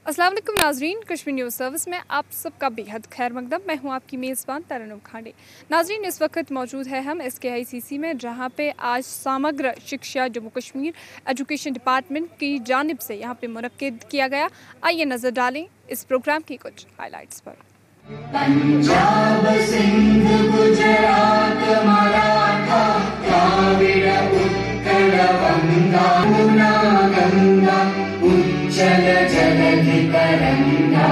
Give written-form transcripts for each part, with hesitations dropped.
अस्सलाम वालेकुम नाजरीन, कश्मीर न्यूज़ सर्विस में आप सबका बेहद खैर मकदम। मैं हूं आपकी मेज़बान तरन्नुम खांडे। नाजरीन, इस वक्त मौजूद है हम SKICC में, जहां पे आज समग्र शिक्षा जम्मू कश्मीर एजुकेशन डिपार्टमेंट की जानिब से यहां पे मुनक्किद किया गया। आइए नज़र डालें इस प्रोग्राम की कुछ हाइलाइट्स पर। पंजाब सिंध गुजरात मराठा द्राविड़ उत्कल वंगा यमुना गंगा उच्चल जलधि तरंगा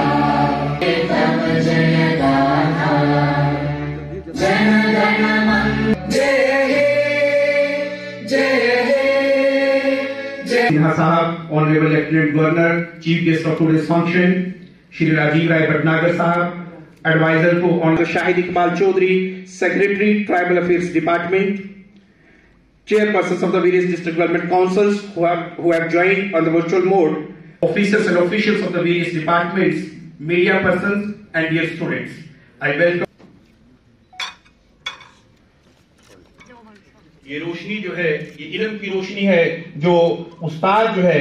तव जय गाथा जन गण मन जय हे जय हे जय। साहब, honourable lieutenant governor, chief guest of today's function Shri Rajiv Rai Bhatnagar साहब, एडवाइजर को honour Shahid Iqbal Chaudhary, secretary tribal affairs department, chairpersons of the various district development councils who have joined on the virtual mode, officers and officials of the various departments, media persons and dear students, I welcome। ये रोशनी जो है, ये इल्म की रोशनी है, जो उस्ताद जो है,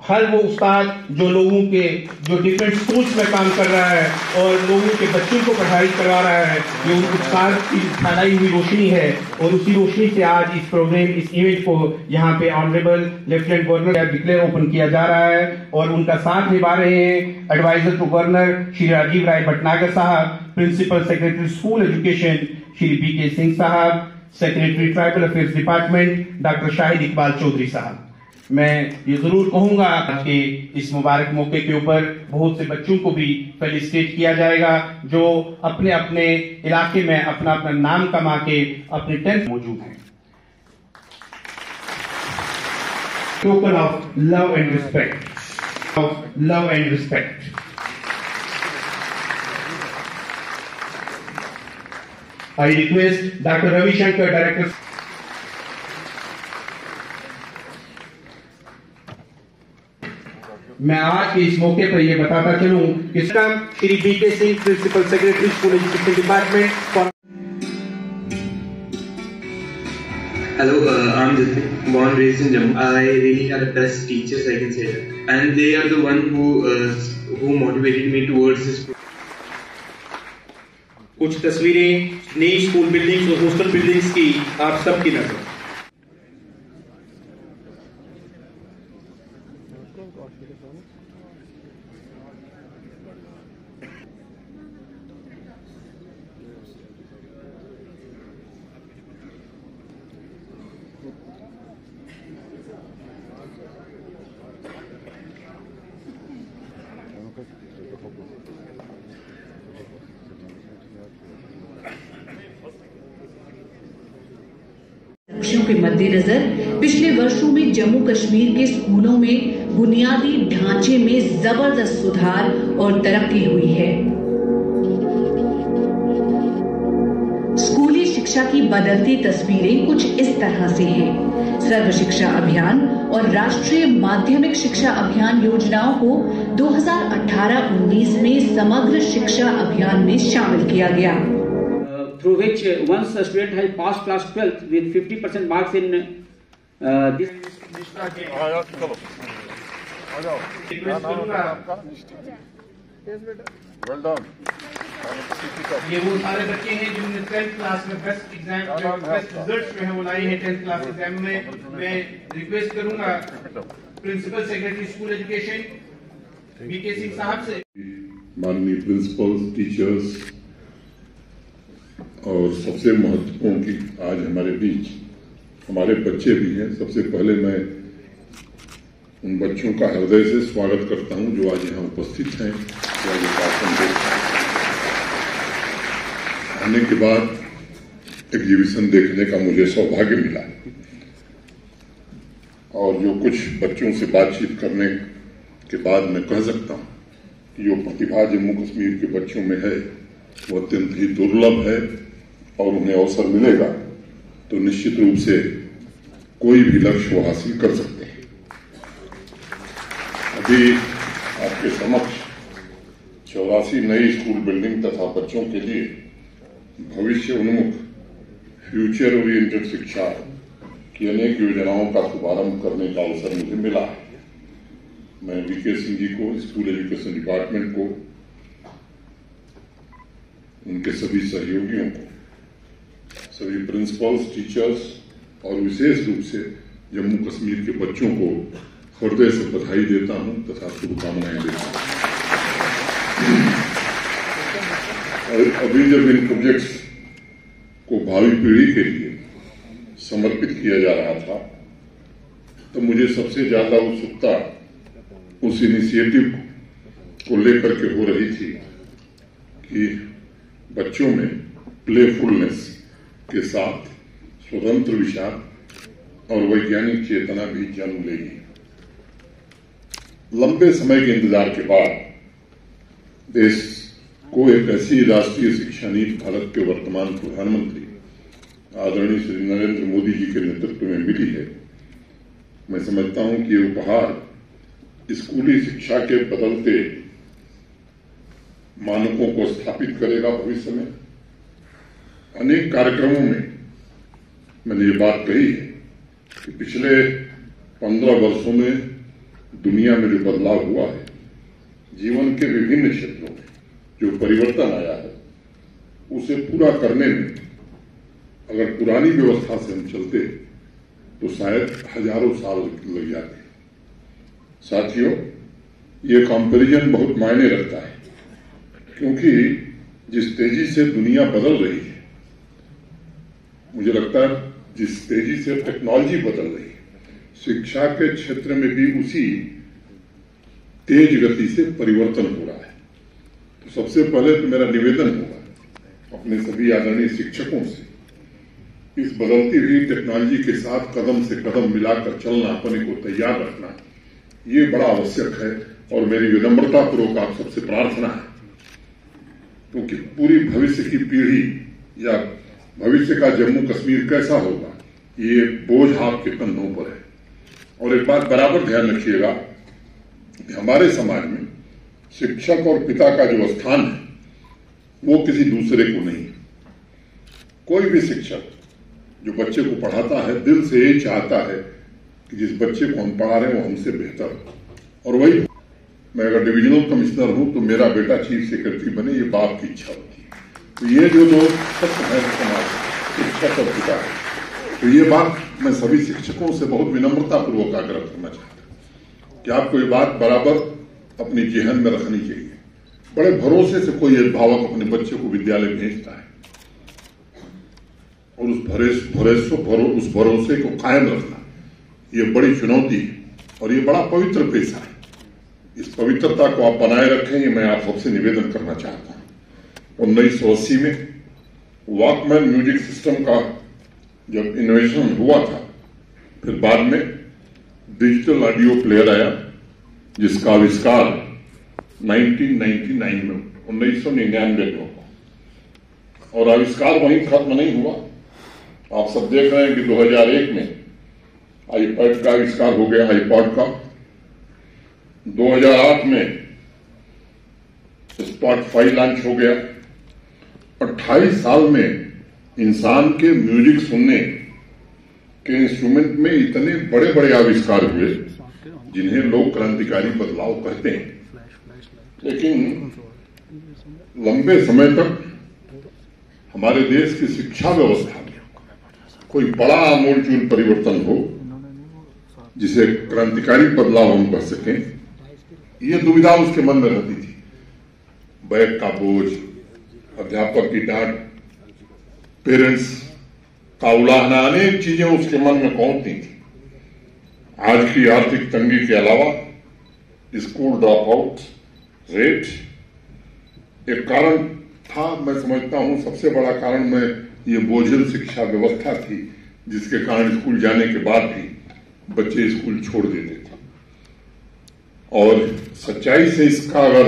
हर वो उस्ताद जो लोगों के जो डिफरेंट स्कूल्स में काम कर रहा है और लोगों के बच्चों को पढ़ाई करवा रहा है, ये उस उस्ताद की फैलाई हुई रोशनी है। और उसी रोशनी से आज इस प्रोग्राम, इस इवेंट को यहाँ पे honourable lieutenant governor declare open किया जा रहा है और उनका साथ निभा रहे हैं advisor to governor Shri Rajiv Rai Bhatnagar साहब, principal secretary school education Shri BK Singh साहब, secretary tribal affairs department doctor Shahid Iqbal Chaudhary साहब। मैं ये जरूर कहूंगा कि इस मुबारक मौके के ऊपर बहुत से बच्चों को भी फेलिसिटेट किया जाएगा जो अपने अपने इलाके में अपना अपना नाम कमा के अपने 10th मौजूद हैं। Token of love and respect, of love and respect. I request doctor Ravishankar, director. मैं आज के इस मौके पर यह बताता चलूं कि श्री BK सिंह, principal secretary school education department. Hello, I'm Jitin, born and raised in Jammu. I really had the best teachers, I can say that, and they are the one who motivated me towards this. कुछ तस्वीरें नई school buildings और hostel buildings की आप सबकी नजर। के मद्देनजर पिछले वर्षों में जम्मू कश्मीर के स्कूलों में बुनियादी ढांचे में जबरदस्त सुधार और तरक्की हुई है। स्कूली शिक्षा की बदलती तस्वीरें कुछ इस तरह से हैं। सर्व शिक्षा अभियान और राष्ट्रीय माध्यमिक शिक्षा अभियान योजनाओं को 2018-19 में समग्र शिक्षा अभियान में शामिल किया गया, through which once a student has passed class 12th with 50% marks in this. Well done. ये वो सारे बच्चे हैं जिन्होंने 10th क्लास में बेस्ट एग्जाम, बेस्ट रिजल्ट्स में वो लाए हैं 10th क्लास एग्जाम में। मैं रिक्वेस्ट करूंगा principal secretary school education BK Singh साहब से। माननीय प्रिंसिपल्स, टीचर्स और सबसे महत्वपूर्ण कि आज हमारे बीच हमारे बच्चे भी हैं। सबसे पहले मैं उन बच्चों का हृदय से स्वागत करता हूं जो आज यहाँ उपस्थित हैं। आने के बाद एग्जीबिशन देखने का मुझे सौभाग्य मिला और जो कुछ बच्चों से बातचीत करने के बाद मैं कह सकता हूं कि जो प्रतिभा जम्मू कश्मीर के बच्चों में है वो अत्यंत ही दुर्लभ है और उन्हें अवसर मिलेगा तो निश्चित रूप से कोई भी लक्ष्य वो हासिल कर सकते हैं। अभी आपके समक्ष 84 नई स्कूल बिल्डिंग तथा बच्चों के लिए भविष्य उन्मुख फ्यूचर ओरिएंटेड शिक्षा की अनेक योजनाओं का शुभारंभ करने का अवसर मुझे मिला है। मैं वीके सिंह जी को, स्कूल एजुकेशन डिपार्टमेंट को, उनके सभी सहयोगियों को, सभी प्रिंसिपल्स, टीचर्स और विशेष रूप से जम्मू कश्मीर के बच्चों को हृदय से बधाई देता हूं तथा शुभकामनाएं देता हूं। और अभी जब इन प्रोजेक्ट्स को भावी पीढ़ी के लिए समर्पित किया जा रहा था तो मुझे सबसे ज्यादा उत्सुकता उस इनिशिएटिव को लेकर के हो रही थी कि बच्चों में प्लेफुलनेस के साथ स्वतंत्र विचार और वैज्ञानिक चेतना भी जन्म लेगी। लंबे समय के इंतजार के बाद देश को एक ऐसी राष्ट्रीय शिक्षा नीति भारत के वर्तमान प्रधानमंत्री आदरणीय श्री नरेंद्र मोदी जी के नेतृत्व में मिली है। मैं समझता हूं कि ये उपहार स्कूली शिक्षा के बदलते मानकों को स्थापित करेगा। भविष्य में अनेक कार्यक्रमों में मैंने ये बात कही है कि पिछले 15 वर्षों में दुनिया में जो बदलाव हुआ है, जीवन के विभिन्न क्षेत्रों में जो परिवर्तन आया है, उसे पूरा करने में अगर पुरानी व्यवस्था से हम चलते तो शायद हजारों साल लग जाते। साथियों, ये कंपैरिजन बहुत मायने रखता है क्योंकि जिस तेजी से दुनिया बदल रही है, मुझे लगता है जिस तेजी से टेक्नोलॉजी बदल रही है, शिक्षा के क्षेत्र में भी उसी तेज गति से परिवर्तन हो रहा है। तो सबसे पहले तो मेरा निवेदन होगा अपने सभी आदरणीय शिक्षकों से, इस बदलती हुई टेक्नोलॉजी के साथ कदम से कदम मिलाकर चलना, अपने को तैयार रखना, ये बड़ा आवश्यक है। और मेरी विनम्रता पूर्वक आप सबसे प्रार्थना है क्योंकि पूरी भविष्य की पीढ़ी या भविष्य का जम्मू कश्मीर कैसा होगा, ये बोझ आपके कंधों पर है। और एक बात बराबर ध्यान रखिएगा कि हमारे समाज में शिक्षक और पिता का जो स्थान है वो किसी दूसरे को नहीं है। कोई भी शिक्षक जो बच्चे को पढ़ाता है दिल से ये चाहता है कि जिस बच्चे को हम पढ़ा रहे हैं वो हमसे बेहतर हो। और वही मैं अगर डिविजनल कमिश्नर हूं तो मेरा बेटा चीफ सेक्रेटरी बने, ये बाप की इच्छा होती है। तो ये जो दो सत्य है समाज, शिक्षक और पिता, तो ये बात मैं सभी शिक्षकों से बहुत विनम्रता पूर्वक आग्रह करना चाहता हूं कि आपको ये बात बराबर अपनी जेहन में रखनी चाहिए। बड़े भरोसे से कोई अभिभावक अपने बच्चे को विद्यालय भेजता है और उस भरोसे को कायम रखना ये बड़ी चुनौती है और ये बड़ा पवित्र पेशा है। इस पवित्रता को आप बनाए रखें, ये मैं आप सबसे निवेदन करना चाहता हूं। 1980 में वॉकमैन म्यूजिक सिस्टम का जब इनोवेशन हुआ था, फिर बाद में डिजिटल ऑडियो प्लेयर आया जिसका आविष्कार 1999 में 1999 में हुआ। और आविष्कार वहीं खत्म नहीं हुआ। आप सब देख रहे हैं कि 2001 में आईपैड का आविष्कार हो गया, आईपॉड का। 2008 में स्पॉटिफाई लॉन्च हो गया। 28 साल में इंसान के म्यूजिक सुनने के इंस्ट्रूमेंट में इतने बड़े बड़े आविष्कार हुए जिन्हें लोग क्रांतिकारी बदलाव कहते हैं। लेकिन लंबे समय तक हमारे देश की शिक्षा व्यवस्था में कोई बड़ा आमूलचूल परिवर्तन हो जिसे क्रांतिकारी बदलाव हम कर सकें, ये दुविधा उसके मन में रहती थी। बैग का बोझ, अध्यापक की डांट, पेरेंट्स का उलाहना, अनेक चीजें उसके मन में कौंधती थी। आज की आर्थिक तंगी के अलावा स्कूल ड्रॉप आउट रेट एक कारण था। मैं समझता हूं सबसे बड़ा कारण में ये बोझिल शिक्षा व्यवस्था थी जिसके कारण स्कूल जाने के बाद भी बच्चे स्कूल छोड़ देते थे। और सच्चाई से इसका अगर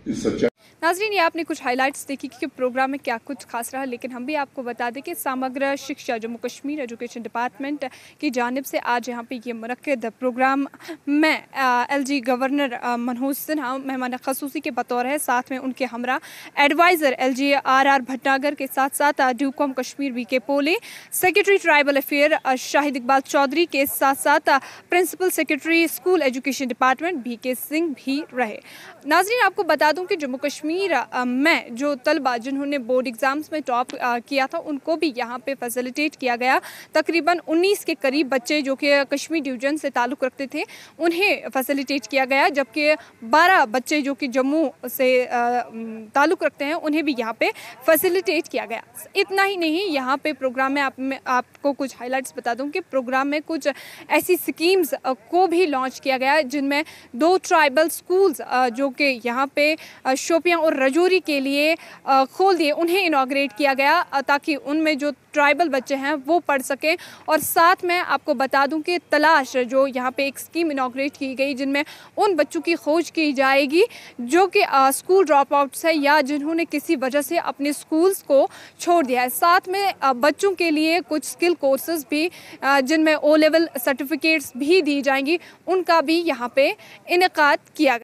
इस सच्चाई नाज़रीन, ये आपने कुछ हाइलाइट्स देखी कि प्रोग्राम में क्या कुछ खास रहा, लेकिन हम भी आपको बता दें कि समग्र शिक्षा जम्मू कश्मीर एजुकेशन डिपार्टमेंट की जानिब से आज यहाँ पे ये मुनक्किद प्रोग्राम में LG गवर्नर मनोज सिन्हा मेहमान खसूसी के बतौर है, साथ में उनके हमरा एडवाइज़र LG RR भटनागर के साथ साथ ड्यूकॉम Kashmir VK Pole, secretary tribal affair Shahid Iqbal Chaudhary के साथ साथ principal secretary school education department VK Singh भी रहे। नाज़रीन, आपको बता दूं कि जम्मू कश्मीर में जो तलबा जिन्होंने बोर्ड एग्ज़ाम्स में टॉप किया था उनको भी यहाँ पे फैसिलिटेट किया गया। तकरीबन 19 के करीब बच्चे जो कि कश्मीर डिवीज़न से ताल्लुक़ रखते थे उन्हें फैसिलिटेट किया गया, जबकि 12 बच्चे जो कि जम्मू से ताल्लुक़ रखते हैं उन्हें भी यहाँ पे फैसिलिटेट किया गया। इतना ही नहीं, यहाँ पे प्रोग्राम में आपको कुछ हाइलाइट्स बता दूँ कि प्रोग्राम में कुछ ऐसी स्कीम्स को भी लॉन्च किया गया जिनमें 2 ट्राइबल स्कूल्स जो कि यहाँ पे शोपियां और रजौरी के लिए खोल दिए, उन्हें इनॉग्रेट किया गया ताकि उनमें जो ट्राइबल बच्चे हैं वो पढ़ सकें। और साथ में आपको बता दूं कि तलाश जो यहाँ पे एक स्कीम इनॉग्रेट की गई जिनमें उन बच्चों की खोज की जाएगी जो कि स्कूल ड्रॉप आउट्स है या जिन्होंने किसी वजह से अपने स्कूल्स को छोड़ दिया है। साथ में बच्चों के लिए कुछ स्किल कोर्सेज भी जिनमें O लेवल सर्टिफिकेट्स भी दी जाएंगी, उनका भी यहाँ पे इनेकाद किया गया।